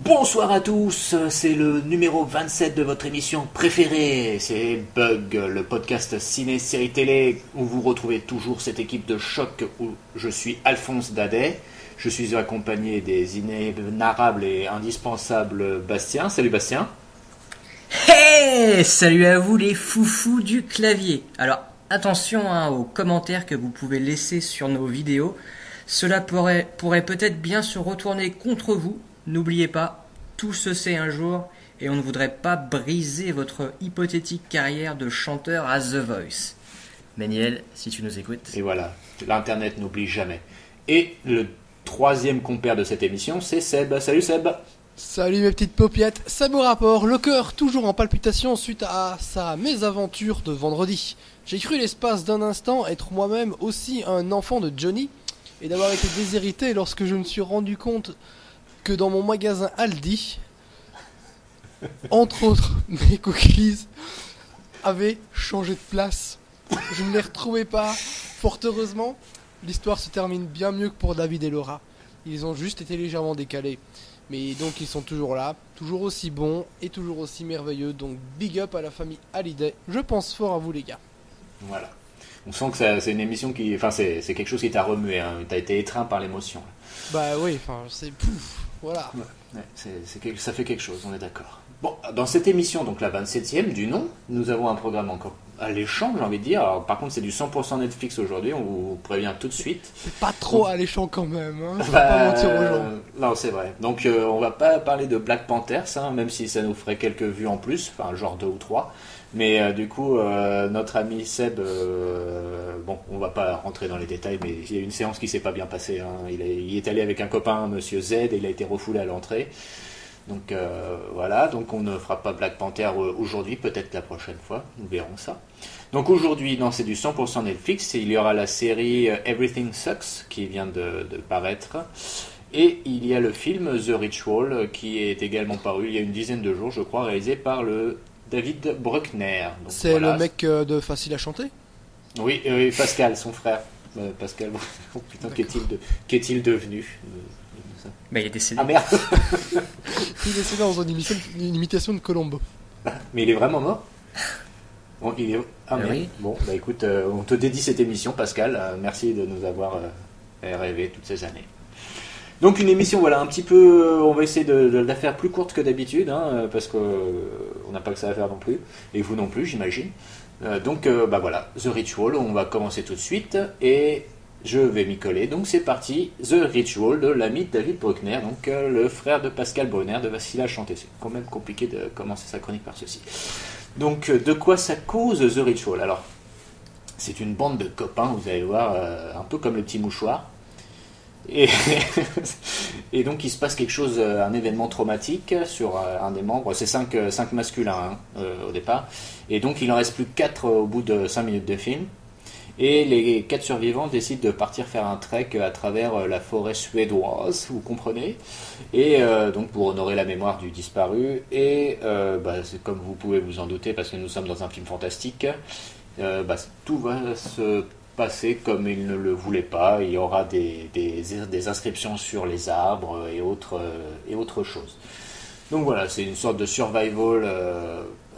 Bonsoir à tous, c'est le numéro 27 de votre émission préférée, c'est Bug, le podcast ciné-série télé où vous retrouvez toujours cette équipe de choc où je suis Alphonse Dadet. Je suis accompagné des inénarrables et indispensables Bastien. Salut Bastien. Hey, salut à vous les foufous du clavier. Alors attention aux commentaires que vous pouvez laisser sur nos vidéos. Cela pourrait peut-être bien se retourner contre vous. N'oubliez pas, tout se sait un jour et on ne voudrait pas briser votre hypothétique carrière de chanteur à The Voice. Daniel, si tu nous écoutes. Et voilà, l'internet n'oublie jamais. Et le troisième compère de cette émission, c'est Seb. Salut Seb. Salut mes petites paupiettes, Seb au rapport, le cœur toujours en palpitation suite à sa mésaventure de vendredi. J'ai cru l'espace d'un instant être moi-même aussi un enfant de Johnny et d'avoir été déshérité lorsque je me suis rendu compte que dans mon magasin Aldi, entre autres, mes cookies avaient changé de place. Je ne les retrouvais pas. Fort heureusement, l'histoire se termine bien mieux que pour David et Laura. Ils ont juste été légèrement décalés. Mais donc ils sont toujours là, toujours aussi bons et toujours aussi merveilleux. Donc big up à la famille Hallyday. Je pense fort à vous les gars. Voilà. On sent que c'est une émission qui... Enfin, c'est quelque chose qui t'a remué, hein. T'as été étreint par l'émotion. Bah oui, enfin, c'est... Pouf, voilà. Ouais, ça fait quelque chose, on est d'accord. Bon, dans cette émission, donc la 27e du nom, nous avons un programme encore alléchant, j'ai envie de dire. Alors, par contre, c'est du 100% Netflix aujourd'hui, on vous prévient tout de suite. C'est pas trop alléchant quand même, hein. Faut pas mentir aux gens. Non, c'est vrai. Donc, on va pas parler de Black Panther, ça, même si ça nous ferait quelques vues en plus, enfin, genre 2 ou 3. Mais du coup, notre ami Seb, bon, on va pas rentrer dans les détails, mais il y a une séance qui s'est pas bien passée. Hein. Il est allé avec un copain, Monsieur Z, et il a été refoulé à l'entrée. Donc voilà, donc on ne fera pas Black Panther aujourd'hui, peut-être la prochaine fois, nous verrons ça. Donc aujourd'hui, non, c'est du 100% Netflix, et il y aura la série Everything Sucks qui vient de paraître. Et il y a le film The Ritual qui est également paru il y a une dizaine de jours, je crois, réalisé par le David Bruckner. Donc, c'est voilà, le mec de Facile à chanter. Oui, Pascal, son frère. Pascal, oh putain, qu'est-il devenu Mais il est décédé. Ah merde. Il est décédé dans une imitation de Colombo. Mais il est vraiment mort. Bon, il est... Ah merde. Oui. Bon, bah écoute, on te dédie cette émission, Pascal. Merci de nous avoir rêvé toutes ces années. Donc une émission, voilà, un petit peu, on va essayer de la faire plus courte que d'habitude, hein, parce qu'on n'a pas que ça à faire non plus, et vous non plus, j'imagine. Donc, bah voilà, The Ritual, on va commencer tout de suite, et je vais m'y coller. Donc c'est parti, The Ritual de l'ami David Bruckner, donc le frère de Pascal Brunner de Facile à chanter. C'est quand même compliqué de commencer sa chronique par ceci. Donc de quoi ça cause The Ritual? Alors, c'est une bande de copains, vous allez voir, un peu comme le petit mouchoir. Et donc il se passe quelque chose, un événement traumatique sur un des membres. C'est 5 masculins au départ. Et donc il en reste plus que 4 au bout de 5 minutes de film. Et les 4 survivants décident de partir faire un trek à travers la forêt suédoise, vous comprenez. Et donc pour honorer la mémoire du disparu. Et c'est comme vous pouvez vous en douter, parce que nous sommes dans un film fantastique, tout va se passer comme il ne le voulait pas. Il y aura des inscriptions sur les arbres et autres choses. Donc voilà, c'est une sorte de survival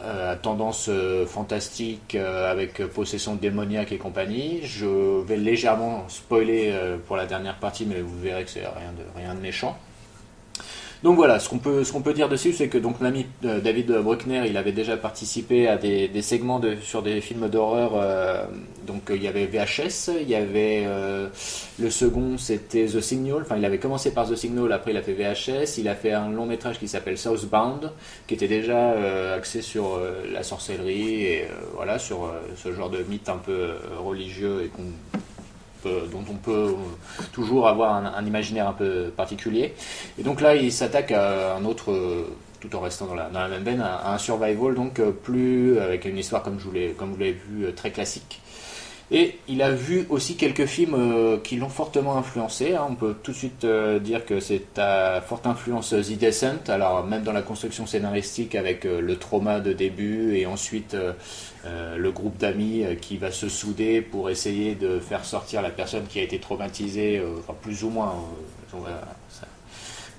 à tendance fantastique avec possession démoniaque et compagnie. Je vais légèrement spoiler pour la dernière partie, mais vous verrez que c'est rien de méchant. Donc voilà, ce qu'on peut dire dessus, c'est que donc l'ami David Bruckner, il avait déjà participé à des segments sur des films d'horreur. Donc il y avait VHS, il y avait le second, c'était The Signal. Enfin, il avait commencé par The Signal, après il a fait VHS. Il a fait un long métrage qui s'appelle Southbound, qui était déjà axé sur la sorcellerie et voilà, sur ce genre de mythe un peu religieux et dont on peut toujours avoir un imaginaire un peu particulier. Et donc là, il s'attaque à un autre, tout en restant dans la même veine, à un survival, donc plus avec une histoire, comme vous l'avez vu, très classique. Et il a vu aussi quelques films qui l'ont fortement influencé. On peut tout de suite dire que c'est à forte influence The Descent, alors même dans la construction scénaristique avec le trauma de début et ensuite le groupe d'amis qui va se souder pour essayer de faire sortir la personne qui a été traumatisée, enfin plus ou moins,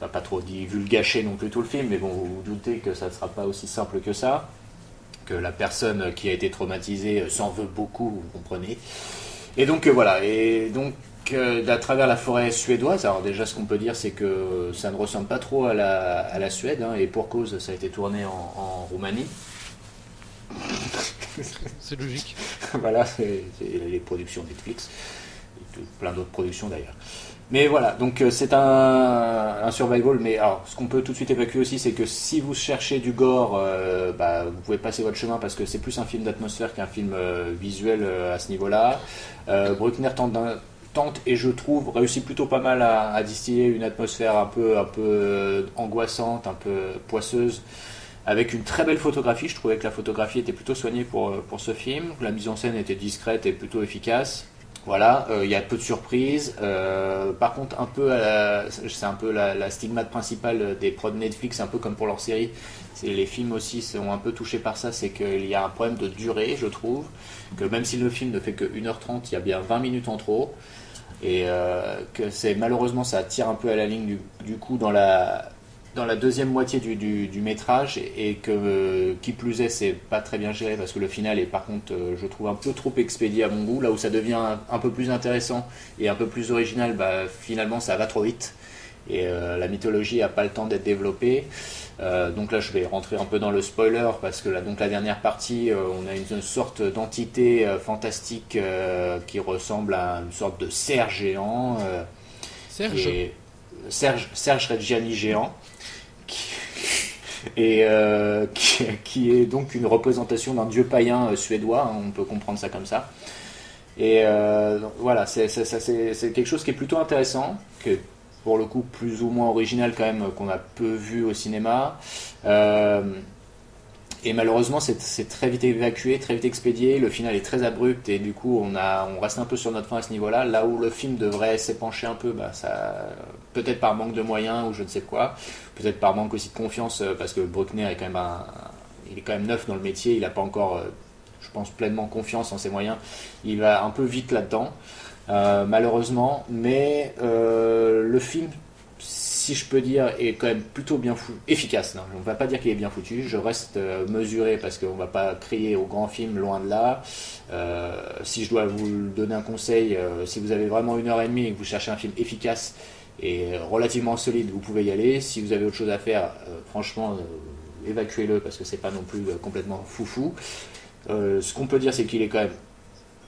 va pas trop divulgacher non plus tout le film, mais bon, vous vous doutez que ça ne sera pas aussi simple que ça, que la personne qui a été traumatisée s'en veut beaucoup, vous comprenez. Et donc voilà, et donc à travers la forêt suédoise, alors déjà ce qu'on peut dire c'est que ça ne ressemble pas trop à la Suède, hein, et pour cause ça a été tourné en Roumanie. C'est logique. Voilà, c'est les productions Netflix, et plein d'autres productions d'ailleurs. Mais voilà, donc c'est un survival, mais alors ce qu'on peut tout de suite évacuer aussi, c'est que si vous cherchez du gore, vous pouvez passer votre chemin parce que c'est plus un film d'atmosphère qu'un film visuel à ce niveau-là. Bruckner tente et je trouve réussit plutôt pas mal à distiller une atmosphère un peu angoissante, un peu poisseuse, avec une très belle photographie. Je trouvais que la photographie était plutôt soignée pour ce film, la mise en scène était discrète et plutôt efficace. Voilà, il y a peu de surprises. Par contre, c'est un peu la stigmate principale des prods Netflix, un peu comme pour leur série. Les films aussi sont un peu touchés par ça, c'est qu'il y a un problème de durée, je trouve. Que même si le film ne fait que 1h30, il y a bien 20 minutes en trop. Et que malheureusement, ça tire un peu à la ligne du coup dans la deuxième moitié du métrage, et que qui plus est c'est pas très bien géré parce que le final est par contre je trouve un peu trop expédié à mon goût. Là où ça devient un peu plus intéressant et un peu plus original, finalement ça va trop vite et la mythologie a pas le temps d'être développée. Donc là je vais rentrer un peu dans le spoiler parce que la dernière partie on a une sorte d'entité fantastique qui ressemble à une sorte de cerf géant, Serge Reggiani géant, et qui est donc une représentation d'un dieu païen suédois, hein, on peut comprendre ça comme ça. Et voilà, c'est quelque chose qui est plutôt intéressant, que pour le coup plus ou moins original quand même, qu'on a peu vu au cinéma. Et malheureusement c'est très vite évacué, très vite expédié, le final est très abrupt et du coup on reste un peu sur notre faim à ce niveau-là, là où le film devrait s'épancher un peu, peut-être par manque de moyens ou je ne sais quoi, peut-être par manque aussi de confiance, parce que Bruckner est quand même il est quand même neuf dans le métier, il n'a pas encore je pense pleinement confiance en ses moyens, il va un peu vite là-dedans, malheureusement, mais le film, si je peux dire, est quand même plutôt bien efficace. Non, on ne va pas dire qu'il est bien foutu, je reste mesuré parce qu'on ne va pas crier au grand film, loin de là. Si je dois vous donner un conseil, si vous avez vraiment 1h30 et que vous cherchez un film efficace et relativement solide, vous pouvez y aller. Si vous avez autre chose à faire, franchement, évacuez-le parce que c'est pas non plus complètement foufou. Ce qu'on peut dire, c'est qu'il est quand même,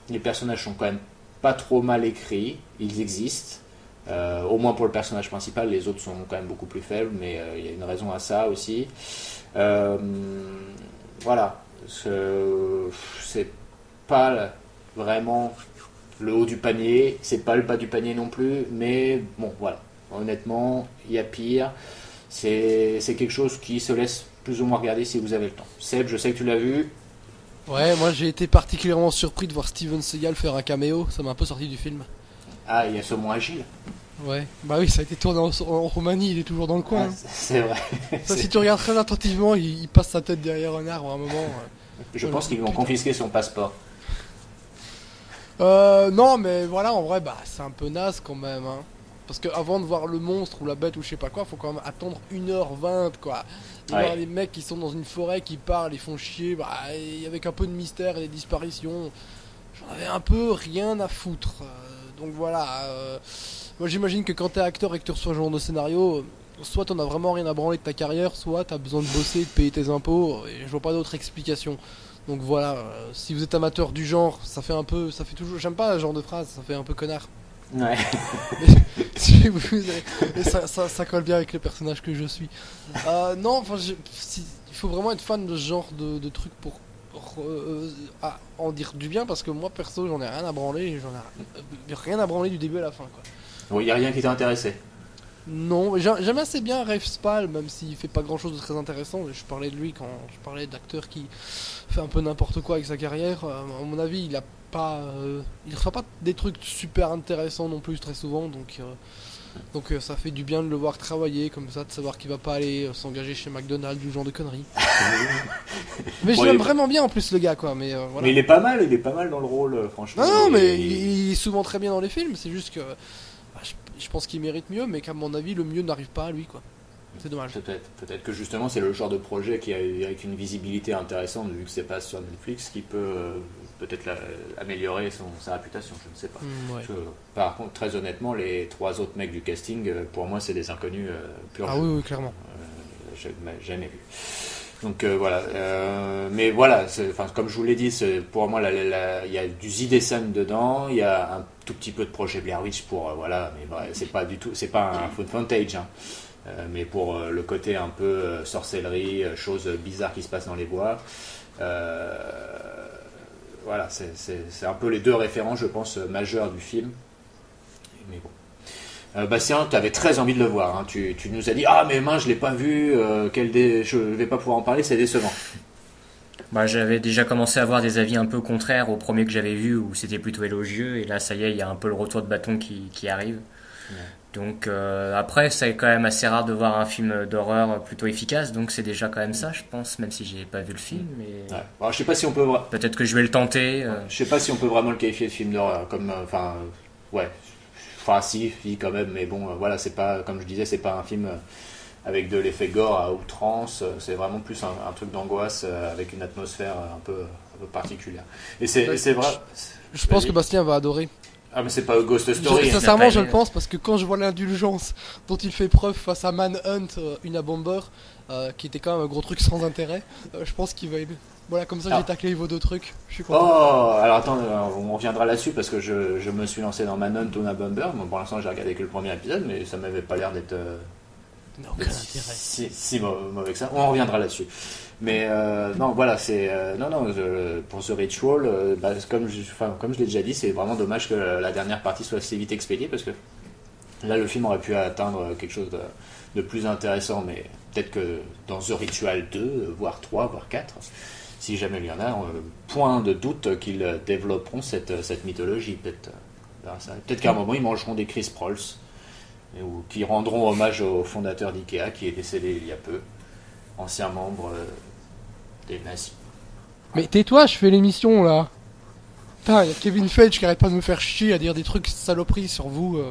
les personnages sont quand même pas trop mal écrits, ils existent. Au moins pour le personnage principal, les autres sont quand même beaucoup plus faibles, mais il y a une raison à ça aussi. Voilà, c'est pas vraiment le haut du panier, c'est pas le bas du panier non plus, mais bon, voilà, honnêtement, il y a pire. C'est quelque chose qui se laisse plus ou moins regarder si vous avez le temps. Seb, je sais que tu l'as vu. Ouais, moi j'ai été particulièrement surpris de voir Steven Seagal faire un caméo, ça m'a un peu sorti du film. Ah, il y a Saumon Agile. Ouais, bah oui, ça a été tourné en Roumanie, il est toujours dans le coin. Ah, c'est vrai. Ça, si tu regardes très attentivement, il passe sa tête derrière un arbre à un moment. Je pense qu'ils vont confisquer son passeport. Non, mais voilà, en vrai, c'est un peu naze quand même. Hein. Parce que avant de voir le monstre ou la bête ou je sais pas quoi, faut quand même attendre 1h20 quoi. Il y a des mecs qui sont dans une forêt qui parlent, ils font chier, avec un peu de mystère et des disparitions. J'en avais un peu rien à foutre. Donc voilà. Moi j'imagine que quand t'es acteur et que tu reçois ce genre de scénario, soit t'en as vraiment rien à branler de ta carrière, soit t'as besoin de bosser, de payer tes impôts, et je vois pas d'autre explication. Donc voilà, si vous êtes amateur du genre, ça fait toujours, j'aime pas ce genre de phrase, ça fait un peu connard. Ouais. Mais ça colle bien avec le personnage que je suis. Non, enfin, il faut vraiment être fan de ce genre de trucs pour en dire du bien, parce que moi perso j'en ai rien à branler, rien à branler du début à la fin quoi. Bon, il n'y a rien qui t'a intéressé? Non, j'aime assez bien Rafe Spall, même s'il fait pas grand chose de très intéressant. Je parlais de lui quand je parlais d'acteur qui fait un peu n'importe quoi avec sa carrière. À mon avis, il reçoit pas des trucs super intéressants non plus très souvent, donc ça fait du bien de le voir travailler comme ça, de savoir qu'il va pas aller s'engager chez McDonald's ou ce genre de conneries. Mais je l'aime vraiment bien en plus le gars quoi. Mais voilà. Mais il est pas mal dans le rôle, franchement. Non, mais il est souvent très bien dans les films. C'est juste que je pense qu'il mérite mieux, mais qu'à mon avis le mieux n'arrive pas à lui quoi. C'est dommage. Peut-être que justement c'est le genre de projet qui a avec une visibilité intéressante vu que c'est pas sur Netflix qui peut peut-être améliorer sa réputation, je ne sais pas. Ouais. Parce que, par contre, très honnêtement, les 3 autres mecs du casting, pour moi c'est des inconnus purs. Ah oui, clairement. J'ai jamais vu. Donc voilà, mais voilà, comme je vous l'ai dit, pour moi il y a du Zidane dedans, il y a un tout petit peu de projet Blair Witch pour voilà, mais bref, c'est pas un found footage, hein. Mais pour le côté un peu sorcellerie, choses bizarres qui se passent dans les bois, voilà, c'est un peu les 2 références, je pense, majeures du film. Mais bon. Bastien, tu avais très envie de le voir, hein. Tu nous as dit ah mais mince je l'ai pas vu, je vais pas pouvoir en parler, c'est décevant. J'avais déjà commencé à avoir des avis un peu contraires au premier que j'avais vu où c'était plutôt élogieux, et là ça y est, il y a un peu le retour de bâton qui arrive. Ouais. Donc après c'est quand même assez rare de voir un film d'horreur plutôt efficace, donc c'est déjà quand même ça je pense, même si j'ai pas vu le film. Mais... Ouais. Alors, je sais pas si on peut peut-être que je vais le tenter. Je sais pas si on peut vraiment le qualifier de film d'horreur, comme ouais. Enfin, si, quand même, mais bon, voilà, c'est pas, comme je disais, c'est pas un film avec de l'effet gore à outrance, c'est vraiment plus un truc d'angoisse avec une atmosphère un peu particulière. Et c'est vrai. Je pense que Bastien va adorer. Ah, mais c'est pas Ghost Story. Sincèrement, je le pense, parce que quand je vois l'indulgence dont il fait preuve face à Manhunt, Una Bomber, qui était quand même un gros truc sans intérêt, je pense qu'il va aimer. Voilà, comme ça j'ai taclé vos 2 trucs. Je suis content. Oh, alors attends, on reviendra là-dessus parce que je me suis lancé dans Manhunt, Una Bomber. Bon, pour l'instant, j'ai regardé que le premier épisode, mais ça m'avait pas l'air d'être si mauvais que ça. On reviendra là-dessus. Mais non, voilà, pour The Ritual, comme je l'ai déjà dit, c'est vraiment dommage que la dernière partie soit assez vite expédiée parce que là, le film aurait pu atteindre quelque chose de plus intéressant, mais peut-être que dans The Ritual 2, voire 3, voire 4. Si jamais il y en a, point de doute qu'ils développeront cette mythologie. Peut-être qu'à un moment, ils mangeront des Chris Prolls, ou qui rendront hommage au fondateur d'IKEA, qui est décédé il y a peu, ancien membre des nazis. Mais tais-toi, je fais l'émission, là. Putain, il y a Kevin Feige qui arrête pas de me faire chier à dire des trucs saloperies sur vous.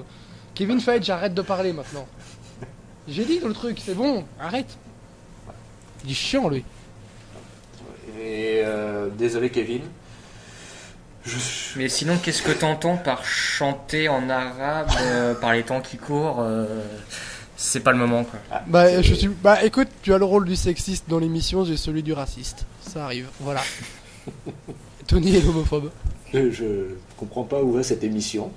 Kevin Feige, arrête de parler, maintenant. J'ai dit le truc, c'est bon, arrête. Il est chiant, lui. Et désolé Kevin. Mais sinon, qu'est-ce que t'entends par chanter en arabe par les temps qui courent c'est pas le moment, quoi. Écoute, tu as le rôle du sexiste dans l'émission, j'ai celui du raciste. Ça arrive, voilà. Tony est l'homophobe. Je comprends pas où va cette émission.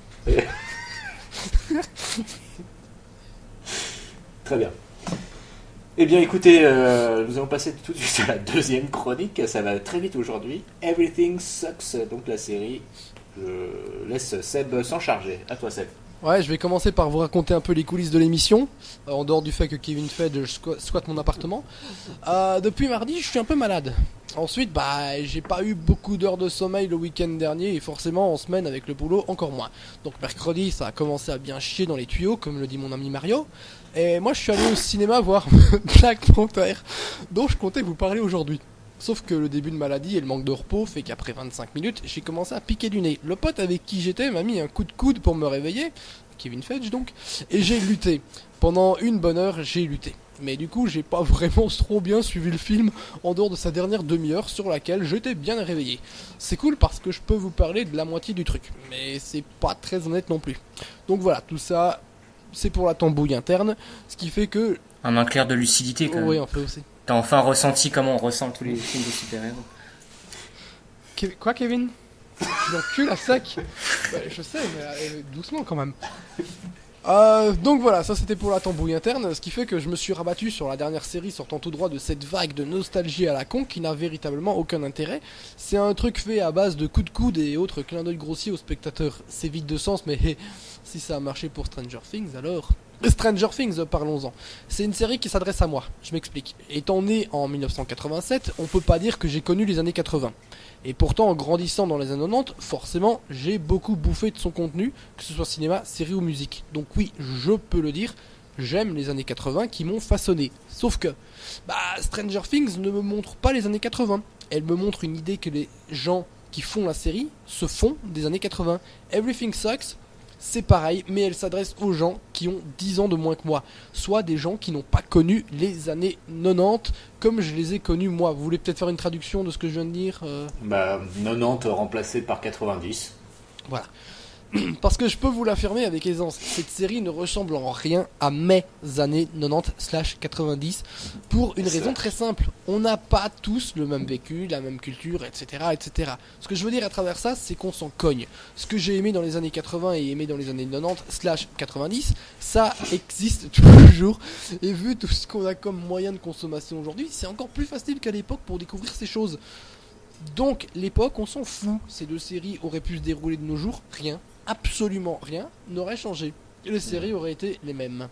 Très bien. Eh bien écoutez, nous allons passer tout de suite à la 2e chronique, ça va très vite aujourd'hui. Everything Sucks, donc la série. Je laisse Seb s'en charger. À toi Seb. Ouais, je vais commencer par vous raconter un peu les coulisses de l'émission, en dehors du fait que Kevin Feige squatte mon appartement. Depuis mardi, je suis un peu malade. Ensuite, j'ai pas eu beaucoup d'heures de sommeil le week-end dernier, et forcément en semaine avec le boulot encore moins. Donc mercredi, ça a commencé à bien chier dans les tuyaux, comme le dit mon ami Mario. Et moi je suis allé au cinéma voir Black Panther, dont je comptais vous parler aujourd'hui. Sauf que le début de maladie et le manque de repos fait qu'après 25 minutes, j'ai commencé à piquer du nez. Le pote avec qui j'étais m'a mis un coup de coude pour me réveiller, Kevin Feige donc, et j'ai lutté. Pendant une bonne heure, j'ai lutté. Mais du coup, j'ai pas vraiment trop bien suivi le film en dehors de sa dernière demi-heure sur laquelle j'étais bien réveillé. C'est cool parce que je peux vous parler de la moitié du truc, mais c'est pas très honnête non plus. Donc voilà, tout ça... c'est pour la tambouille interne, ce qui fait que... Un éclair de lucidité quand même. Oui, un peu aussi. T'as enfin ressenti comment on ressent tous les films de super-héros. Quoi Kevin? Tu l'encules à sec. Je sais, mais doucement quand même. Donc voilà, ça c'était pour la tambouille interne, ce qui fait que je me suis rabattu sur la dernière série sortant tout droit de cette vague de nostalgie à la con qui n'a véritablement aucun intérêt. C'est un truc fait à base de coups de coude et autres clins d'œil grossiers aux spectateurs. C'est vide de sens, mais si ça a marché pour Stranger Things, alors... Stranger Things, parlons-en. C'est une série qui s'adresse à moi, je m'explique. Étant né en 1987, on peut pas dire que j'ai connu les années 80. Et pourtant, en grandissant dans les années 90, forcément, j'ai beaucoup bouffé de son contenu, que ce soit cinéma, série ou musique. Donc oui, je peux le dire, j'aime les années 80 qui m'ont façonné. Sauf que, Stranger Things ne me montre pas les années 80. Elle me montre une idée que les gens qui font la série se font des années 80. Everything Sucks, C'est pareil, mais elle s'adresse aux gens qui ont 10 ans de moins que moi, soit des gens qui n'ont pas connu les années 90 comme je les ai connus moi. Vous voulez peut-être faire une traduction de ce que je viens de dire 90 remplacé par 90. Voilà. Parce que je peux vous l'affirmer avec aisance, cette série ne ressemble en rien à mes années 90/90 pour une raison très simple. On n'a pas tous le même vécu, la même culture, etc., etc. Ce que je veux dire à travers ça, c'est qu'on s'en cogne. Ce que j'ai aimé dans les années 80 et aimé dans les années 90/90, ça existe toujours. Et vu tout ce qu'on a comme moyen de consommation aujourd'hui, c'est encore plus facile qu'à l'époque pour découvrir ces choses. Donc l'époque, on s'en fout. Ces deux séries auraient pu se dérouler de nos jours, rien. Absolument rien n'aurait changé. Et les séries auraient été les mêmes.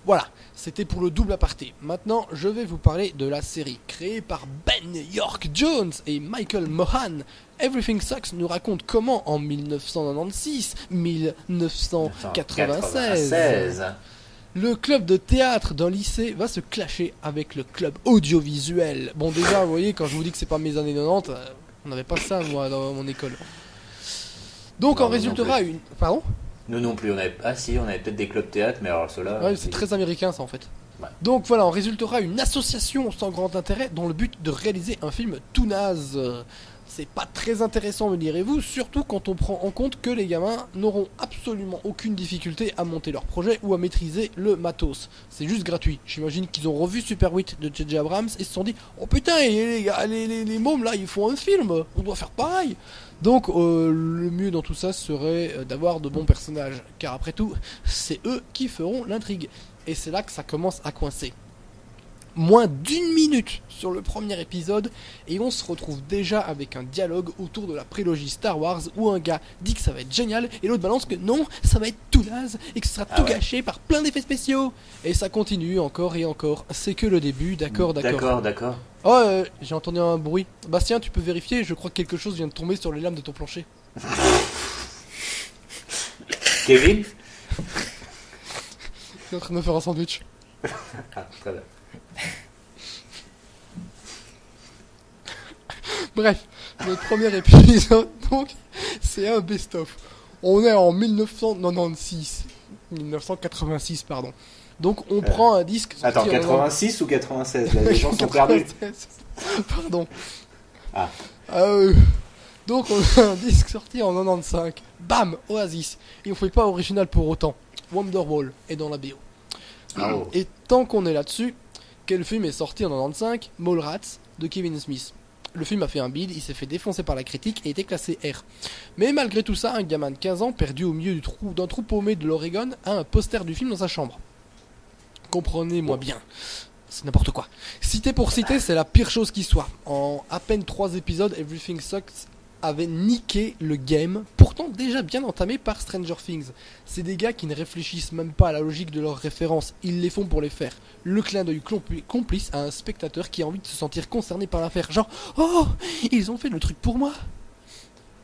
Voilà, c'était pour le double aparté. Maintenant, je vais vous parler de la série. Créée par Ben York Jones et Michael Mohan, Everything Sucks nous raconte comment en 1996, le club de théâtre d'un lycée va se clasher avec le club audiovisuel. Bon déjà, vous voyez, quand je vous dis que c'est pas mes années 90, on n'avait pas ça moi dans mon école. Donc en résultera une... Pardon ? Nous non plus, on avait peut-être des clubs théâtre, mais alors ceux-là... Ouais, c'est très américain ça en fait. Ouais. Donc voilà, en résultera une association sans grand intérêt dans le but de réaliser un film tout naze. C'est pas très intéressant, me direz-vous, surtout quand on prend en compte que les gamins n'auront absolument aucune difficulté à monter leur projet ou à maîtriser le matos. C'est juste gratuit. J'imagine qu'ils ont revu Super 8 de J.J. Abrams et se sont dit « Oh putain, les gars, les mômes là, ils font un film, on doit faire pareil !» Donc le mieux dans tout ça serait d'avoir de bons personnages, car après tout, c'est eux qui feront l'intrigue. Et c'est là que ça commence à coincer. Moins d'1 minute sur le premier épisode et on se retrouve déjà avec un dialogue autour de la prélogie Star Wars où un gars dit que ça va être génial et l'autre balance que non, ça va être tout naze et que ce sera tout gâché par plein d'effets spéciaux. Et ça continue encore et encore. C'est que le début, d'accord. Oh, j'ai entendu un bruit. Bastien, tu peux vérifier, je crois que quelque chose vient de tomber sur les lames de ton plancher. Kevin ? Il est en train de me faire un sandwich. Ah, très bien. Bref, notre premier épisode, donc, c'est un best-of. On est en 1986, pardon. Donc, on prend un disque... Attends, 86 ou 96 là, les gens sont perdus. Pardon. Ah. Donc, on a un disque sorti en 95. Bam, Oasis. Et on fait pas original pour autant. Wonderwall est dans la BO. Oh. Et tant qu'on est là-dessus... Quel film est sorti en 95 ? Mallrats de Kevin Smith. Le film a fait un bide, il s'est fait défoncer par la critique et était classé R. Mais malgré tout ça, un gamin de 15 ans, perdu au milieu d'un trou paumé de l'Oregon, a un poster du film dans sa chambre. Comprenez-moi bien. C'est n'importe quoi. Cité pour citer, c'est la pire chose qui soit. En à peine 3 épisodes, Everything Sucks avait niqué le game, pourtant déjà bien entamé par Stranger Things. C'est des gars qui ne réfléchissent même pas à la logique de leurs références, ils les font pour les faire. Le clin d'œil complice à un spectateur qui a envie de se sentir concerné par l'affaire, genre « Oh, ils ont fait le truc pour moi !»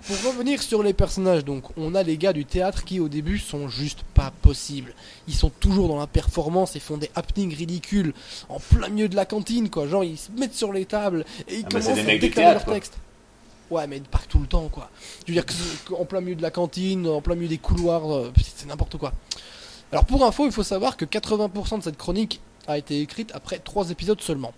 Pour revenir sur les personnages, donc, on a les gars du théâtre qui au début sont juste pas possibles. Ils sont toujours dans la performance et font des happenings ridicules en plein milieu de la cantine, quoi. Genre ils se mettent sur les tables et ils commencent à déclamer leur texte. Ouais, mais pas tout le temps, quoi. Je veux dire qu'en plein milieu de la cantine, en plein milieu des couloirs, c'est n'importe quoi. Alors pour info, il faut savoir que 80% de cette chronique a été écrite après 3 épisodes seulement.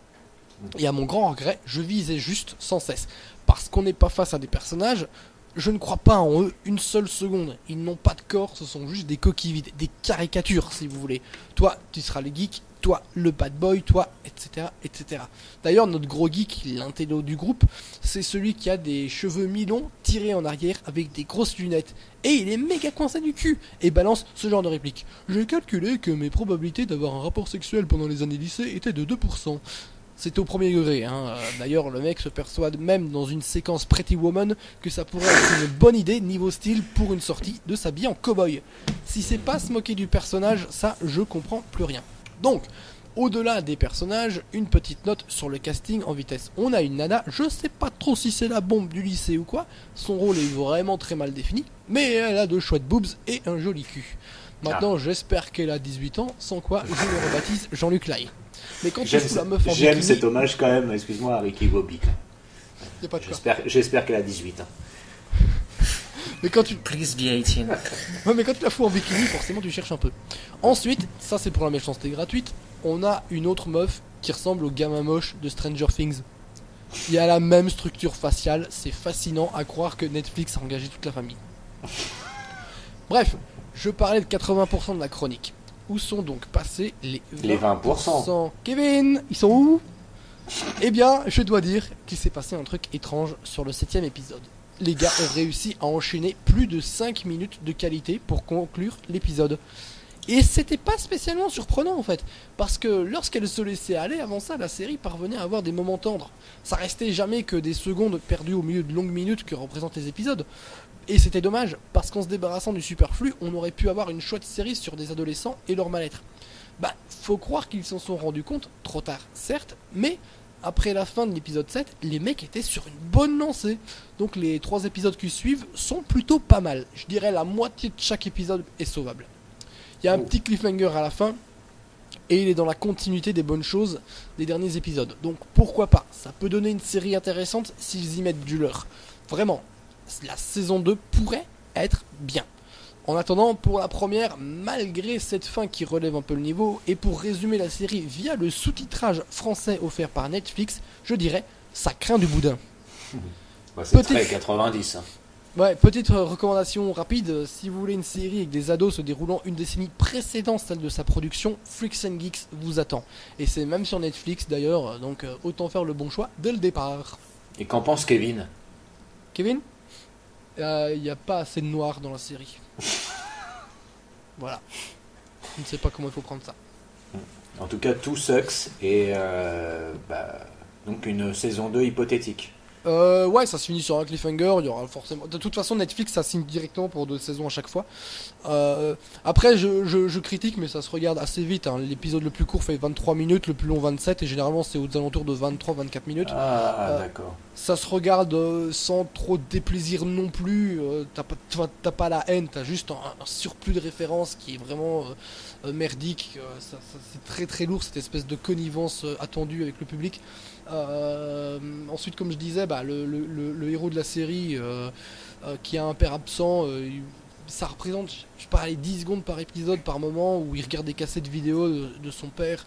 Et à mon grand regret, je visais juste sans cesse. Parce qu'on n'est pas face à des personnages, je ne crois pas en eux une seule seconde. Ils n'ont pas de corps, ce sont juste des coquilles vides, des caricatures si vous voulez. Toi, tu seras le geek, toi, le bad boy, toi, etc. etc. D'ailleurs, notre gros geek, l'intello du groupe, c'est celui qui a des cheveux mi-longs tirés en arrière avec des grosses lunettes. Et il est méga coincé du cul et balance ce genre de réplique. J'ai calculé que mes probabilités d'avoir un rapport sexuel pendant les années lycée étaient de 2%. C'est au premier degré, hein. D'ailleurs le mec se persuade même dans une séquence Pretty Woman que ça pourrait être une bonne idée niveau style pour une sortie de s'habiller en cow-boy. Si c'est pas se moquer du personnage, ça je comprends plus rien. Donc, au-delà des personnages, une petite note sur le casting en vitesse. On a une nana, je sais pas trop si c'est la bombe du lycée ou quoi, son rôle est vraiment très mal défini, mais elle a de chouettes boobs et un joli cul. Maintenant j'espère qu'elle a 18 ans, sans quoi je le rebaptise Jean-Luc Lahaye. Mais quand tu fous la meuf en bikini... J'aime cet hommage quand même, excuse-moi, à Ricky Bobby. Y a pas de quoi. J'espère qu'elle a 18 ans. Mais quand tu... Please be 18. Ouais, mais quand tu la fous en bikini, forcément tu cherches un peu. Ensuite, ça c'est pour la méchanceté gratuite, on a une autre meuf qui ressemble au gamin moche de Stranger Things. Il y a la même structure faciale, c'est fascinant à croire que Netflix a engagé toute la famille. Bref, je parlais de 80% de la chronique. Où sont donc passés les 20%. Kevin, ils sont où? Eh bien, je dois dire qu'il s'est passé un truc étrange sur le 7ème épisode. Les gars ont réussi à enchaîner plus de 5 minutes de qualité pour conclure l'épisode. Et c'était pas spécialement surprenant en fait, parce que lorsqu'elle se laissait aller, avant ça, la série parvenait à avoir des moments tendres. Ça restait jamais que des secondes perdues au milieu de longues minutes que représentent les épisodes. Et c'était dommage, parce qu'en se débarrassant du superflu, on aurait pu avoir une chouette série sur des adolescents et leur mal-être. Bah, faut croire qu'ils s'en sont rendus compte, trop tard certes, mais après la fin de l'épisode 7, les mecs étaient sur une bonne lancée. Donc les 3 épisodes qui suivent sont plutôt pas mal. Je dirais la moitié de chaque épisode est sauvable. Il y a un petit cliffhanger à la fin, et il est dans la continuité des bonnes choses des derniers épisodes. Donc pourquoi pas, ça peut donner une série intéressante s'ils y mettent du leur. Vraiment, la saison 2 pourrait être bien. En attendant, pour la première, malgré cette fin qui relève un peu le niveau, et pour résumer la série via le sous-titrage français offert par Netflix, je dirais, ça craint du boudin. Bah, c'est très 90. Hein. Ouais, petite recommandation rapide, si vous voulez une série avec des ados se déroulant une décennie précédente celle de sa production, Freaks and Geeks vous attend. Et c'est même sur Netflix d'ailleurs, donc autant faire le bon choix dès le départ. Et qu'en pense Kevin? Kevin, il n'y a pas assez de noir dans la série. Voilà. Je ne sais pas comment il faut prendre ça. En tout cas, tout sucks et donc une saison 2 hypothétique. Ouais, ça se finit sur un cliffhanger, il y aura forcément... De toute façon, Netflix, ça signe directement pour 2 saisons à chaque fois. Après, je critique, mais ça se regarde assez vite. Hein. L'épisode le plus court fait 23 minutes, le plus long 27, et généralement c'est aux alentours de 23-24 minutes. D'accord. Ça se regarde sans trop de déplaisir non plus. T'as pas la haine, t'as juste un surplus de références qui est vraiment merdique. C'est très très lourd, cette espèce de connivence attendue avec le public. Ensuite, comme je disais, le héros de la série qui a un père absent, ça représente, je sais pas, les 10 secondes par épisode par moment où il regarde des cassettes vidéo de son père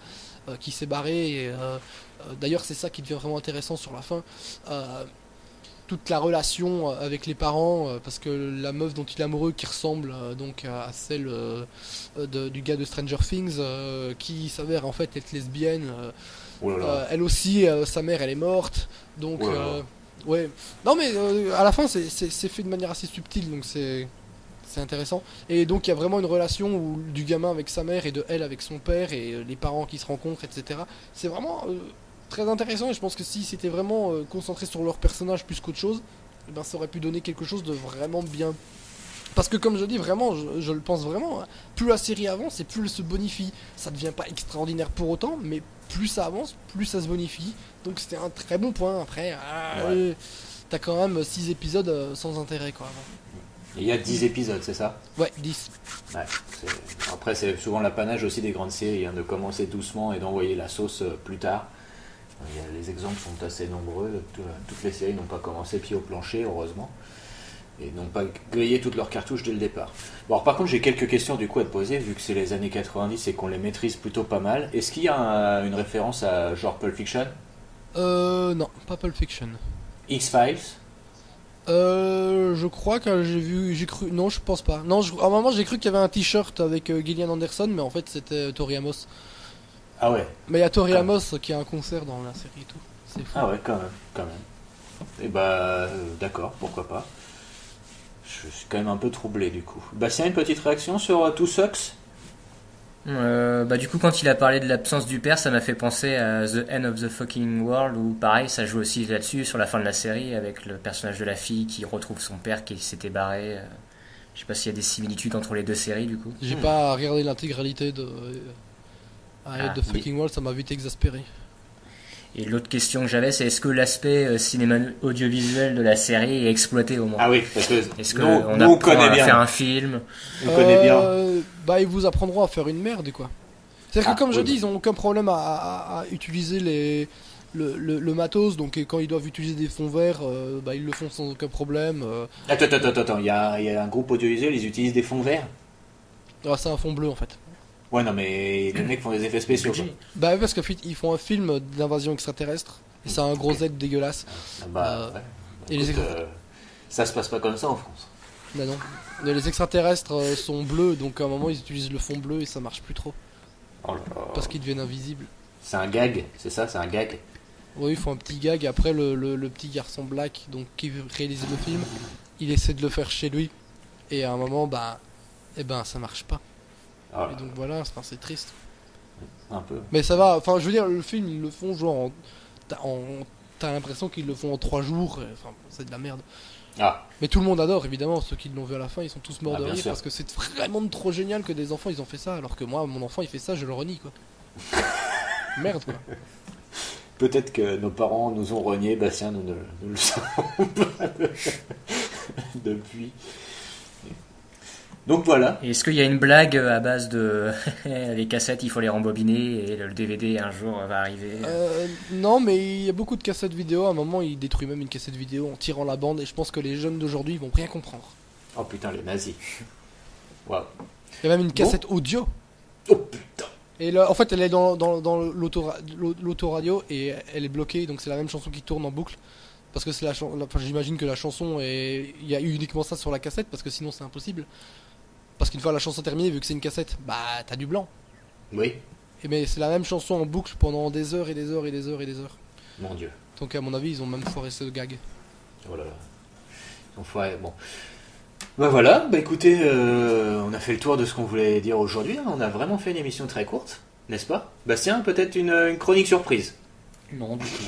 qui s'est barré. Et, d'ailleurs, c'est ça qui devient vraiment intéressant sur la fin. Toute la relation avec les parents, parce que la meuf dont il est amoureux qui ressemble donc à celle du gars de Stranger Things, qui s'avère en fait être lesbienne. Elle aussi, sa mère elle est morte, donc ouais. Non mais à la fin c'est fait de manière assez subtile, donc c'est intéressant. Et donc il y a vraiment une relation où, du gamin avec sa mère et de elle avec son père et les parents qui se rencontrent, etc. C'est vraiment très intéressant et je pense que si c'était vraiment concentré sur leur personnage plus qu'autre chose, eh ben, ça aurait pu donner quelque chose de vraiment bien. Parce que comme je dis, vraiment, je le pense vraiment, hein, plus la série avance et plus elle se bonifie. Ça devient pas extraordinaire pour autant, mais plus ça avance, plus ça se bonifie. Donc c'était un très bon point. Après, t'as quand même 6 épisodes sans intérêt, quoi. Il y a 10 épisodes, c'est ça? Ouais, 10. Ouais, après, c'est souvent l'apanage aussi des grandes séries, hein, de commencer doucement et d'envoyer la sauce plus tard. Les exemples sont assez nombreux. Toutes les séries n'ont pas commencé pied au plancher, heureusement. Et n'ont pas grillé toutes leurs cartouches dès le départ. Bon, alors, par contre, j'ai quelques questions du coup à te poser, vu que c'est les années 90 et qu'on les maîtrise plutôt pas mal. Est-ce qu'il y a une référence à genre Pulp Fiction? Non, pas Pulp Fiction. X-Files? Je crois que j'ai cru... Non, je pense pas. Non, à un moment, j'ai cru qu'il y avait un t-shirt avec Gillian Anderson, mais en fait, c'était Tori Amos. Ah ouais. Mais il y a Tori Amos qui a un concert dans la série et tout. C'est fou. Ah ouais, quand même. Et d'accord, pourquoi pas. Je suis quand même un peu troublé du coup. Bastien, une petite réaction sur Two Sucks? Du coup, quand il a parlé de l'absence du père, ça m'a fait penser à The End of the Fucking World, où pareil, ça joue aussi là-dessus, sur la fin de la série, avec le personnage de la fille qui retrouve son père qui s'était barré. Je sais pas s'il y a des similitudes entre les deux séries du coup. J'ai pas regardé l'intégralité de End of the Fucking World, ça m'a vite exaspéré. Et l'autre question que j'avais, c'est est-ce que l'aspect cinéma audiovisuel de la série est exploité au moins? Ah oui, parce que est-ce qu'on apprend à faire un film? On connaît bien. Ils vous apprendront à faire une merde, quoi. C'est-à-dire que comme je dis, ils ont aucun problème à utiliser le matos, donc quand ils doivent utiliser des fonds verts, ils le font sans aucun problème. Attends, il y a un groupe audiovisuel, ils utilisent des fonds verts. C'est un fond bleu en fait. Ouais, non, mais les mecs font des effets spéciaux. Quoi. Bah parce qu'en fait, ils font un film d'invasion extraterrestre, et c'est un gros Z dégueulasse. Ouais. Et Écoute, ça se passe pas comme ça en France. Bah non. Mais les extraterrestres sont bleus, donc à un moment ils utilisent le fond bleu et ça marche plus trop. Oh là là. Parce qu'ils deviennent invisibles. C'est un gag, c'est ça, c'est un gag. Oui, ils font un petit gag. Après, le petit garçon Black, donc qui réalise le film, il essaie de le faire chez lui. Et à un moment, ça marche pas. Oh là Et donc voilà, c'est triste. là. Un peu. Mais ça va, enfin, je veux dire, le film, ils le font genre t'as l'impression qu'ils le font en 3 jours. Enfin, c'est de la merde. Ah, Mais tout le monde adore, évidemment. Ceux qui l'ont vu à la fin, ils sont tous morts Ah, de bien rire sûr. parce que c'est vraiment trop génial que des enfants ils ont fait ça. Alors que moi, mon enfant il fait ça, je le renie quoi. Merde quoi. peut-être que nos parents nous ont renié, Bastien, nous le savons pas depuis. Donc voilà. Et est-ce qu'il y a une blague à base de les cassettes, il faut les rembobiner et le DVD un jour va arriver? Non, mais il y a beaucoup de cassettes vidéo. À un moment, il détruit même une cassette vidéo en tirant la bande. Et je pense que les jeunes d'aujourd'hui ils vont rien comprendre. Oh putain, les nazis. Waouh. Il y a même une cassette audio. Oh putain. Et là, en fait, elle est dans l'autoradio et elle est bloquée. Donc c'est la même chanson qui tourne en boucle. Parce que c'est j'imagine que la chanson est. Il y a uniquement ça sur la cassette parce que sinon c'est impossible. Parce qu'une fois la chanson terminée, vu que c'est une cassette, t'as du blanc. Oui, Et mais c'est la même chanson en boucle pendant des heures et des heures et des heures et des heures. mon dieu. Donc à mon avis, ils ont même foiré ce gag. Oh là là. Enfin, bon. Bah voilà, bah écoutez, on a fait le tour de ce qu'on voulait dire aujourd'hui. On a vraiment fait une émission très courte, n'est-ce pas? Bastien, peut-être une chronique surprise. Non, du tout.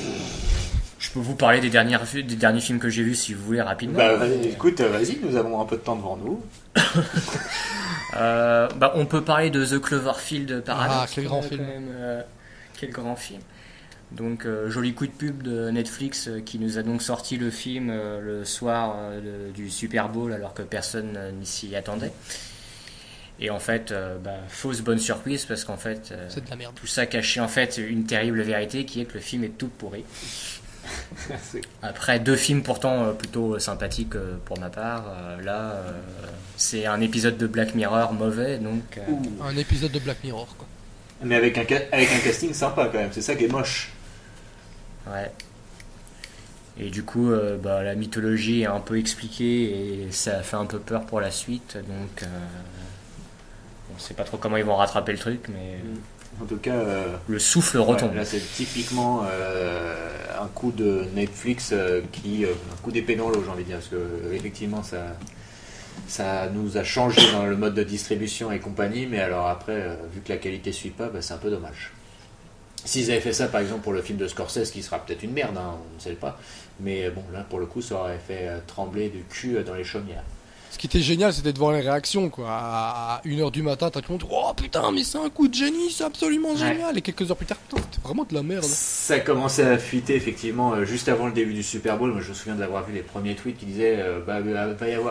Je peux vous parler des derniers films que j'ai vus si vous voulez rapidement. Écoute, vas-y, nous avons un peu de temps devant nous. On peut parler de The Cloverfield Paradox. Quel grand film. Quel grand film. Donc, joli coup de pub de Netflix qui nous a donc sorti le film le soir du Super Bowl alors que personne n'y s'y attendait. Et en fait, fausse bonne surprise parce qu'en fait, C'est de la merde. tout ça cachait en fait une terrible vérité qui est que le film est tout pourri. Après 2 films pourtant plutôt sympathiques pour ma part, c'est un épisode de Black Mirror mauvais donc. Un épisode de Black Mirror quoi. Mais avec un casting sympa quand même, c'est ça qui est moche. Ouais. Et du coup, la mythologie est un peu expliquée et ça fait un peu peur pour la suite donc. On sait pas trop comment ils vont rattraper le truc mais. En tout cas, Le souffle retombe. là c'est typiquement un coup de Netflix un coup d'épée dans l'eau, j'ai envie de dire, parce que effectivement ça nous a changé dans le mode de distribution et compagnie, mais alors après, vu que la qualité suit pas, c'est un peu dommage. S'ils avaient fait ça par exemple pour le film de Scorsese, qui sera peut-être une merde, on ne sait pas, mais bon là pour le coup ça aurait fait trembler du cul dans les chaumières. Ce qui était génial, c'était de voir les réactions, quoi. À 1h du matin, t'as tout le monde, oh putain, mais c'est un coup de génie, c'est absolument génial. Et quelques heures plus tard, putain, c'était vraiment de la merde. Ça commençait à fuiter, effectivement, juste avant le début du Super Bowl. Moi, je me souviens d'avoir vu les premiers tweets qui disaient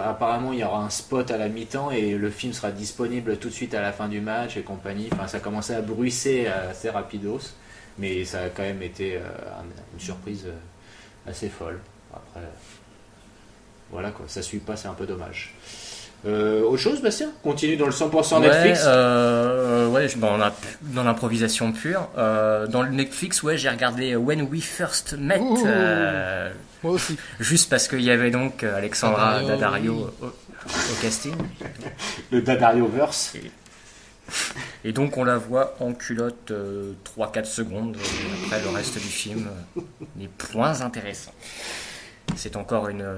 apparemment, il y aura un spot à la mi-temps et le film sera disponible tout de suite à la fin du match et compagnie. Enfin, ça commençait à bruisser assez rapidos, mais ça a quand même été une surprise assez folle. Après. Voilà quoi, ça suit pas, c'est un peu dommage. Autre chose, Bastien? Continue dans le 100% Netflix. Dans l'improvisation pure. Dans le Netflix, j'ai regardé When We First Met. Moi aussi. Juste parce qu'il y avait donc Alexandra Daddario oui. au casting. Le Daddario-verse. Et donc on la voit en culotte 3-4 secondes. Et après le reste du film n'est point intéressant. C'est encore une.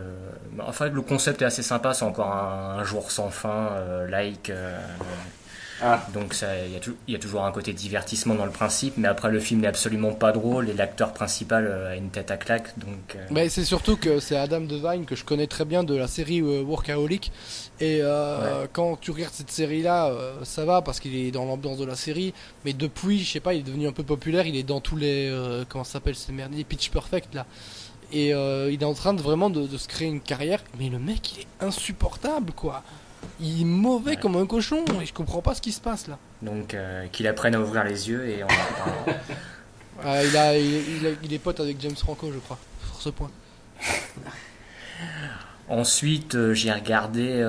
Enfin, le concept est assez sympa. C'est encore un jour sans fin, Donc il y a toujours un côté divertissement dans le principe, mais après le film n'est absolument pas drôle et l'acteur principal a une tête à claque. Donc. Mais c'est surtout que c'est Adam Devine que je connais très bien de la série Workaholic. Et quand tu regardes cette série-là, ça va parce qu'il est dans l'ambiance de la série. Mais depuis, je sais pas, il est devenu un peu populaire. Il est dans tous les comment ça s'appelle ces merdes, les Pitch Perfect là. Et il est en train de se créer une carrière. Mais le mec, il est insupportable, quoi. Il est mauvais comme un cochon. Et je comprends pas ce qui se passe, là. Donc, qu'il apprenne à ouvrir les yeux et on en parlera. Il est pote avec James Franco, je crois, sur ce point. Ensuite, j'ai regardé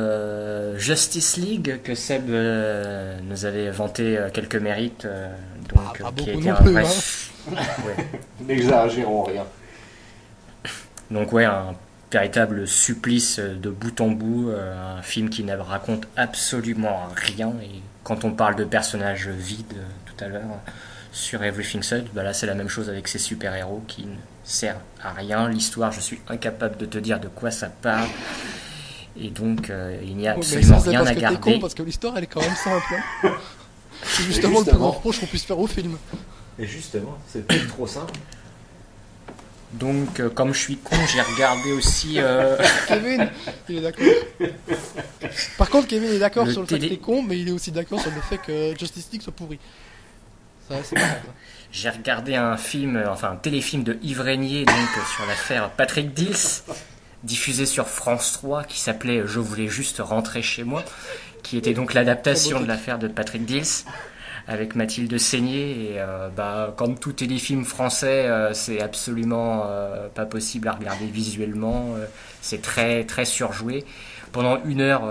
Justice League, que Seb nous avait vanté quelques mérites. Pas qui a beaucoup été non un plus, vrai... hein. Ouais. N'exagérons rien. Donc ouais, un véritable supplice de bout en bout, un film qui ne raconte absolument rien. Et quand on parle de personnages vides tout à l'heure sur Everything Sucks, bah là c'est la même chose avec ces super-héros qui ne servent à rien. L'histoire, je suis incapable de te dire de quoi ça parle. Et donc il n'y a absolument rien à garder. T'es con, parce que l'histoire elle est quand même simple. Hein. C'est justement le plus grand reproche qu'on puisse faire au film. Et justement, c'est peut-être trop simple. Donc, comme je suis con, j'ai regardé aussi. Kevin, il est d'accord. Par contre, Kevin est d'accord Le sur le fait télé- que t'es con, mais il est aussi d'accord sur le fait que Justice League soit pourri. Ça, c'est pas grave. J'ai regardé un téléfilm de Yves Régnier, donc sur l'affaire Patrick Dils, diffusé sur France 3, qui s'appelait Je voulais juste rentrer chez moi, qui était donc l'adaptation de l'affaire de Patrick Dils, avec Mathilde Seigné. Et comme tout téléfilm français, c'est absolument pas possible à regarder visuellement. C'est très très surjoué. Pendant 1 heure,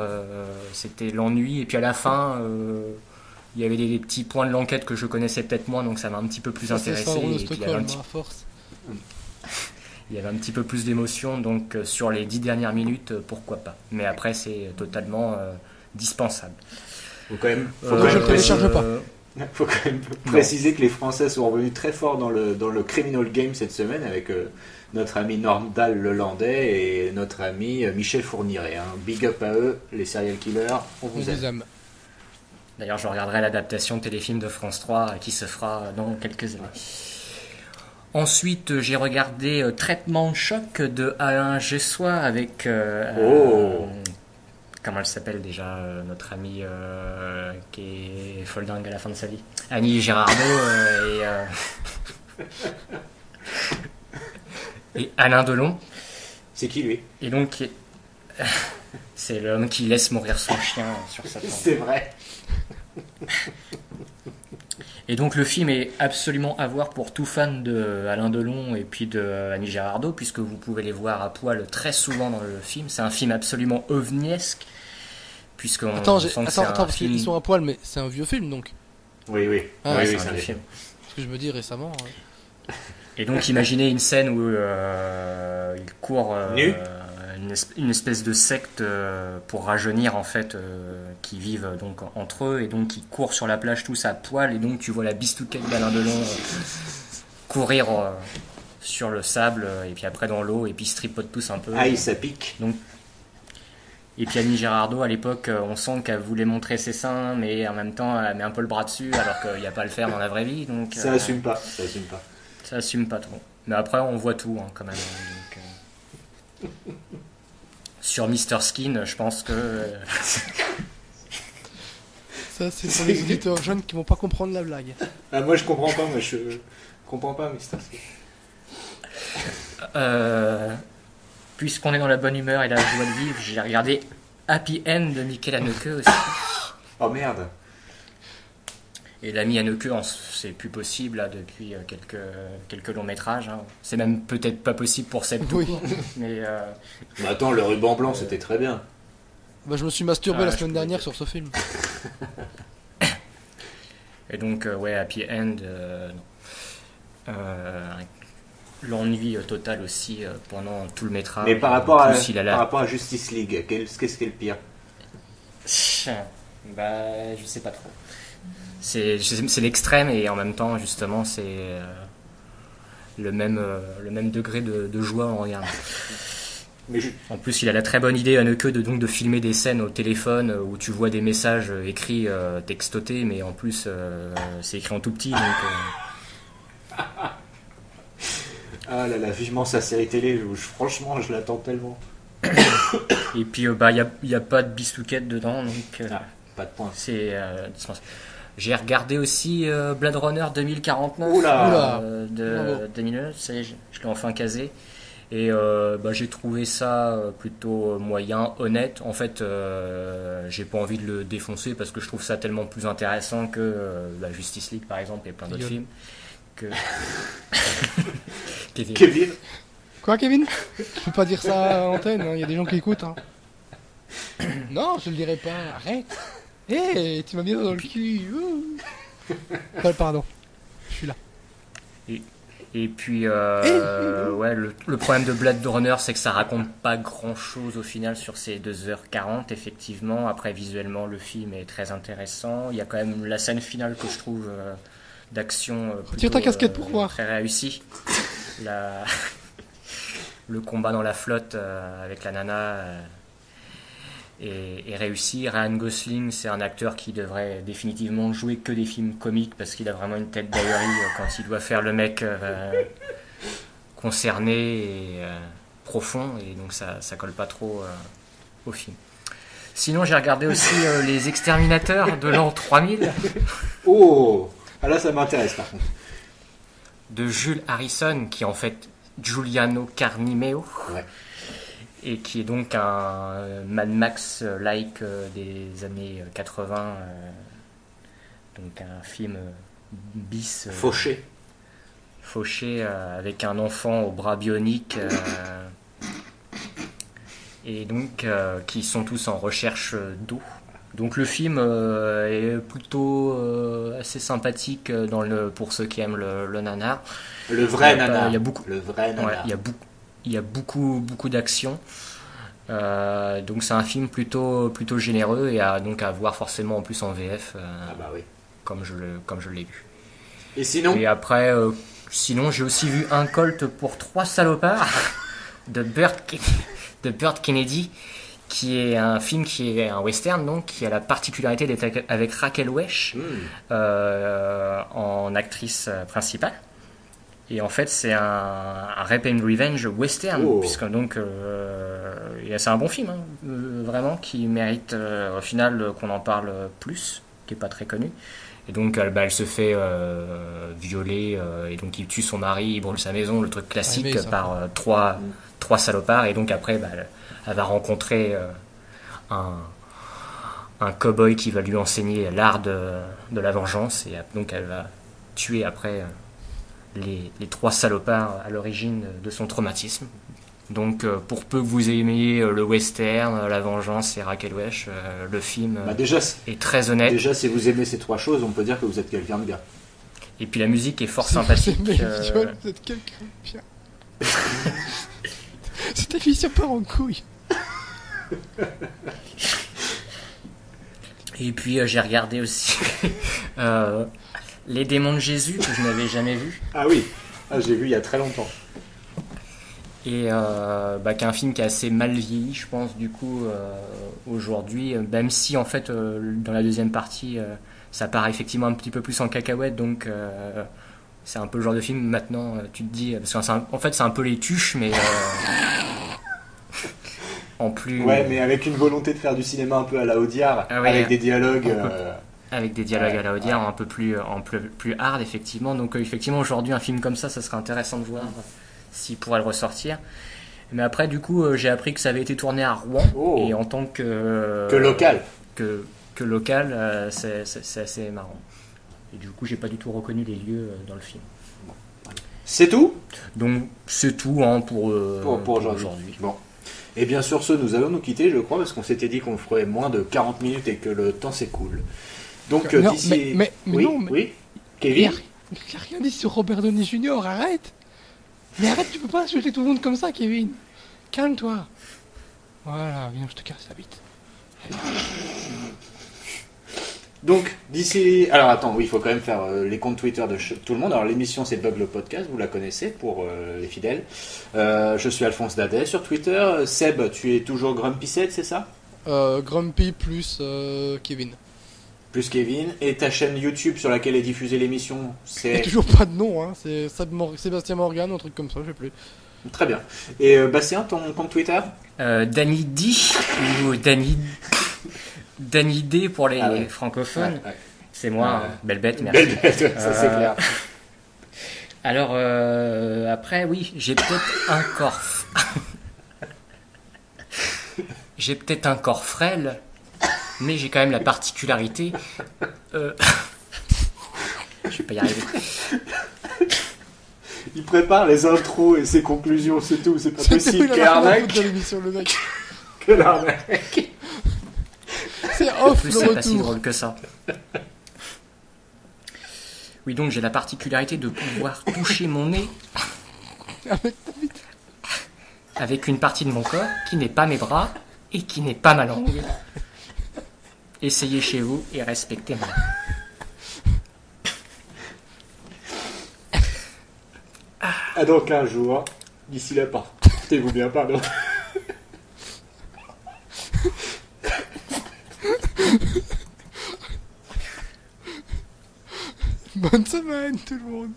c'était l'ennui, et puis à la fin, il y avait des petits points de l'enquête que je connaissais peut-être moins, donc ça m'a un petit peu plus Ça, c'est intéressé. Syndrome de Et puis, Stockholm, à force. il y avait un petit peu plus d'émotion, donc sur les 10 dernières minutes, pourquoi pas. Mais après, c'est totalement dispensable. Faut quand même, je le télécharge pas. Faut quand même préciser que les Français sont revenus très fort dans le criminal game cette semaine avec notre ami Nordal Lelandais et notre ami Michel Fourniret. Hein. Big up à eux, les serial killers, on On vous vous aime. aime. D'ailleurs, je regarderai l'adaptation téléfilm de France 3 qui se fera dans quelques années. Ensuite, j'ai regardé Traitement de choc de Alain Gessois avec... comment elle s'appelle déjà, notre amie qui est folle dingue à la fin de sa vie, Annie Girardot et Alain Delon. C'est qui lui? Et donc, c'est l'homme qui laisse mourir son chien sur sa tombe. C'est vrai. Et donc le film est absolument à voir pour tout fan de Alain Delon et puis de Annie Girardot, puisque vous pouvez les voir à poil très souvent dans le film. C'est un film absolument ovniesque, puisqu'on Attends, sent que c'est un parce film... qu'ils sont à poil, mais c'est un vieux film donc. Oui. Ah, oui, c'est c'est un un film. Ce que je me dis récemment. Et donc imaginez une scène où il court Nu. une espèce de secte pour rajeunir en fait, qui vivent donc entre eux, et donc ils courent sur la plage tous à poil, et donc tu vois la bistouquette d'Alain Delon courir sur le sable, et puis après dans l'eau, et puis ils se tripotent tous un peu. Aïe, ça pique. Et puis Annie Girardot, à l'époque, on sent qu'elle voulait montrer ses seins, mais en même temps elle met un peu le bras dessus, alors qu'il n'y a pas à le faire dans la vraie vie. Donc, Ça assume pas. ça assume pas trop. Mais après, on voit tout hein, quand même. Donc, sur Mr. Skin, je pense que... Ça, c'est pour les auditeurs jeunes qui vont pas comprendre la blague. Ah, moi je comprends pas, je comprends pas, Mister Skin. Puisqu'on est dans la bonne humeur et la joie de vivre, j'ai regardé Happy End de Michael Haneke aussi. Oh merde. Et l'ami Haneke, c'est plus possible là, depuis quelques longs métrages. Hein. C'est même peut-être pas possible pour Seb tout Oui. court, mais Mais attends, le ruban blanc c'était très bien. Bah, je me suis masturbé Ah, la je semaine pouvais dernière dire. sur ce film. et donc ouais, Happy End, non. L'ennui total aussi pendant tout le métrage. Mais par rapport En plus, il a par rapport à Justice League, qu'est-ce qui est le pire? Bah, je sais pas trop. C'est l'extrême, et en même temps, justement, c'est le même degré de joie en regardant. Mais En plus, il a la très bonne idée, Haneke, de filmer des scènes au téléphone où tu vois des messages écrits textotés, mais en plus, c'est écrit en tout petit. Donc, ah là là, vivement sa série télé, franchement je l'attends tellement. et puis, il y a pas de bistouquette dedans, donc Pas de point. c'est dispensable. J'ai regardé aussi Blade Runner 2049 Oula. de 2009, ça y est, je l'ai enfin casé. Et j'ai trouvé ça plutôt moyen, honnête. En fait, j'ai pas envie de le défoncer parce que je trouve ça tellement plus intéressant que la Justice League par exemple et plein d'autres Gueule. films. Kevin. Quoi, Kevin? Je peux pas dire ça à l'antenne, il y a des gens qui écoutent. Hein. Non, je le dirai pas. Arrête. Hé, tu m'as mis dans le cul. Pardon. Je suis là. Et puis, ouais, le problème de Blade Runner, c'est que ça raconte pas grand-chose au final sur ces 2h40, effectivement. Après, visuellement, le film est très intéressant. Il y a quand même la scène finale que je trouve d'action Tire ta casquette pour voir. très réussie. Le combat dans la flotte avec la nana est réussi. Ryan Gosling, c'est un acteur qui devrait définitivement jouer que des films comiques parce qu'il a vraiment une tête d'ahurie quand il doit faire le mec concerné et profond, et donc ça colle pas trop au film. Sinon, j'ai regardé aussi Les Exterminateurs de l'an 3000. Oh, ah là ça m'intéresse par contre. De Jules Harrison, qui est en fait Giuliano Carnimeo. Ouais. Et qui est donc un Mad Max-like des années 80. Donc un film bis. Fauché avec un enfant au bras bionique. Et donc qui sont tous en recherche d'eau. Donc le film est plutôt assez sympathique pour ceux qui aiment le nanar. Le vrai nanar. Il y a beaucoup. Le vrai nanar. Ouais, il y a beaucoup d'action. Donc c'est un film plutôt généreux et donc à voir forcément en plus en VF. Ah bah oui. Comme je l'ai vu. Et sinon? Et après, sinon j'ai aussi vu Un Colt pour 3 salopards de Burt Kennedy, qui est un film qui est un western, donc qui a la particularité d'être avec Raquel Welch en actrice principale. Et en fait, c'est un Rape and Revenge western, puisque donc c'est un bon film, vraiment, qui mérite au final qu'on en parle plus, qui est pas très connu. Et donc, elle se fait violer, et donc il tue son mari, il brûle sa maison, le truc classique par trois salopards. Et donc après, elle va rencontrer un cow-boy qui va lui enseigner l'art de la vengeance, et donc elle va tuer après les 3 salopards à l'origine de son traumatisme. Donc pour peu que vous aimiez le western, la vengeance et Raquel Welch, le film est très honnête. Déjà, si vous aimez ces 3 choses, on peut dire que vous êtes quelqu'un de bien. Et puis la musique est fort sympathique. Vous êtes quelqu'un de bien. Cette émission part en couille. Et puis j'ai regardé aussi Les Démons de Jésus, que je n'avais jamais vu. Ah oui, j'ai vu il y a très longtemps. Et qui est un film qui est assez mal vieilli, je pense, du coup, aujourd'hui, même si en fait dans la deuxième partie ça part effectivement un petit peu plus en cacahuète, donc c'est un peu le genre de film maintenant, tu te dis, parce en fait c'est un peu les tuches, mais en plus. Ouais, mais avec une volonté de faire du cinéma un peu à la Audiard, avec des dialogues. Avec des dialogues à la Audiard, un peu plus hard, effectivement. Donc effectivement, aujourd'hui, un film comme ça serait intéressant de voir s'il pourrait le ressortir. Mais après, du coup, j'ai appris que ça avait été tourné à Rouen, et en tant que local. Que local, c'est assez marrant. Et du coup, j'ai pas du tout reconnu les lieux dans le film. C'est tout ? Donc c'est tout pour aujourd'hui. Bon. Et bien sur ce, nous allons nous quitter, je crois, parce qu'on s'était dit qu'on ferait moins de 40 minutes et que le temps s'écoule. Donc non, d'ici... mais oui, Kevin. Il n'y a rien dit sur Robert Downey Jr., arrête. Mais arrête, tu peux pas insulter tout le monde comme ça, Kevin. Calme-toi. Voilà, viens, je te casse la bite. Donc, d'ici... Alors attends, oui, il faut quand même faire les comptes Twitter de tout le monde. Alors l'émission, c'est Bug le Podcast, vous la connaissez pour les fidèles. Je suis Alphonse Dadet sur Twitter. Seb, tu es toujours Grumpy7, c'est ça ? Grumpy plus Kevin. Plus Kevin. Et ta chaîne YouTube sur laquelle est diffusée l'émission, c'est... Il n'y a toujours pas de nom, hein. C'est Sébastien Morgan, un truc comme ça, je sais plus. Très bien. Et Bastien, ton compte Twitter ? Danny D ou Danny D pour les francophones. Ouais. C'est moi, belle bête, merci. Belle bête, ça c'est clair. Alors, après, oui, j'ai peut-être un corps frêle, mais j'ai quand même la particularité... Je vais pas y arriver. Il prépare les intros et ses conclusions, c'est tout. C'est pas C'est tout, possible. il a Quelle rien à arnaque. foutre de l'émission, le mec. Quelle arnaque. C'est En off plus, le c'est pas si retour. drôle que ça. Oui, donc j'ai la particularité de pouvoir toucher mon nez Avec avec une partie de mon corps qui n'est pas mes bras et qui n'est pas ma langue. Essayez chez vous et respectez-moi. À dans 15 jours. D'ici là, portez-vous bien, pardon. Bonne semaine tout le monde.